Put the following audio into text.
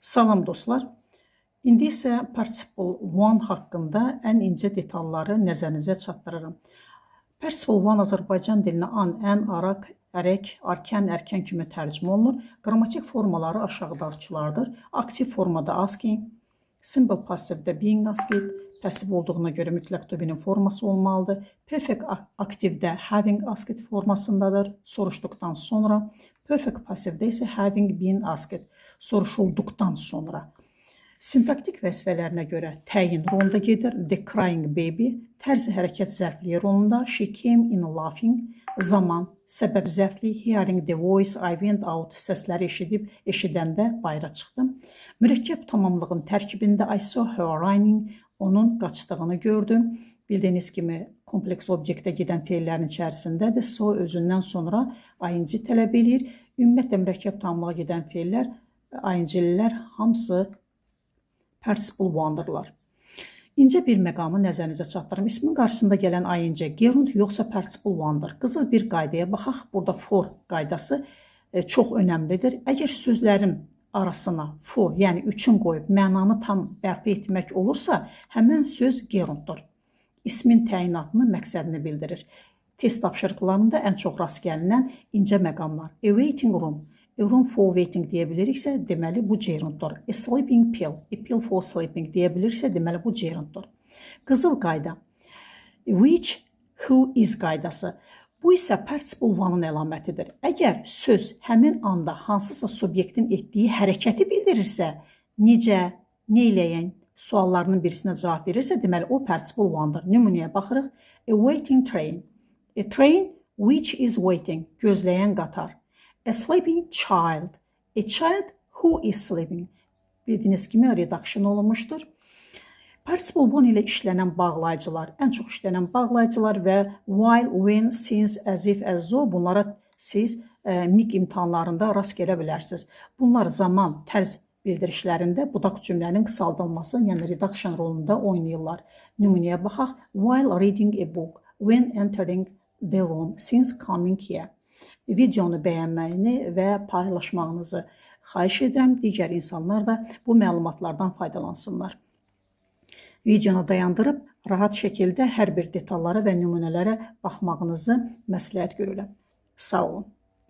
Salam dostlar. İndi isə Participle One haqqında ən incə detalları nəzərinizə çatdırıram. Participle One Azərbaycan dilinə an, ən, araq, ərək, arkən, ərkən kimi tərcümə olunur. Qrammatik formaları aşağıdakılardır. Aktiv formada asking, simple passivdə being asked, pasiv olduğuna görə mütləq to be'nin forması olmalıdır. Perfect aktivdə having asked formasındadır, soruşduqdan sonra. Perfect passivdə isə having been asked, soruşulduqdan sonra. Sintaktik vəzifələrinə görə təyin rolunda gedir. The crying baby, tərzi hərəkət zərfliyi rolunda. She came in laughing, zaman, səbəb zərfli. Hearing the voice, I went out, səsləri eşidəndə bayıra çıxdım. Mürəkkəb tamamlığın tərkibində I saw her running, onun qaçdığını gördüm. Bildiyiniz kimi kompleks obyektə gedən feillərin içərisindədir. So özündən sonra ing tələb edir. Ümumiyyətlə mürəkkəb tamamlığa gedən feillər, ing-lilər hamısı participle one-dırlar. İncə bir məqamı nəzərinizə çatdırım. İsmin qarşısında gələn ing gerund yoxsa participle one-dır. Qızıl bir qaydaya baxaq. Burada for qaydası çox önəmlidir. Əgər sözlərin arasına for, yəni üçün qoyub mənanı tam bərpa etmək olursa, həmən söz gerunddur. İsmin təyinatını, məqsədini bildirir. Test tapşırıqlarında ən çox rast gəlinən incə məqamlar. A waiting room, a room for waiting deyə biliriksə, deməli bu gerunddur. A sleeping pill, a pill for sleeping deyə bilirsə, deməli bu gerunddur. Qızıl qayda, which, who is qaydası. Bu isə participle one-ın əlamətidir. Əgər söz həmin anda hansısa subyektin etdiyi hərəkəti bildirirsə, necə, neyləyən suallarının birisinə cavab verirsə, deməli o participle one-dır. Nümunəyə baxırıq. A waiting train. A train which is waiting. Gözləyən qatar. A sleeping child. A child who is sleeping. Bildiyiniz kimi redaction olunmuşdur. Participle one ilə işlənən bağlayıcılar, ən çox işlənən bağlayıcılar və while, when, since, as if, as though bunlara siz MIQ imtahanlarında rast gələ bilərsiniz. Bunlar zaman, tərz bildirişlərində budaq cümlənin qısaldılması, yəni redaction rolunda oynayırlar. Nümunəyə baxaq. While reading a book, when entering the room, since coming here. Videonu bəyənməyini və paylaşmağınızı xahiş edirəm. Digər insanlar da bu məlumatlardan faydalansınlar. Videonu dayandırıb, rahat şəkildə hər bir detallara və nümunələrə baxmağınızı məsləhət görürəm. Sağ olun.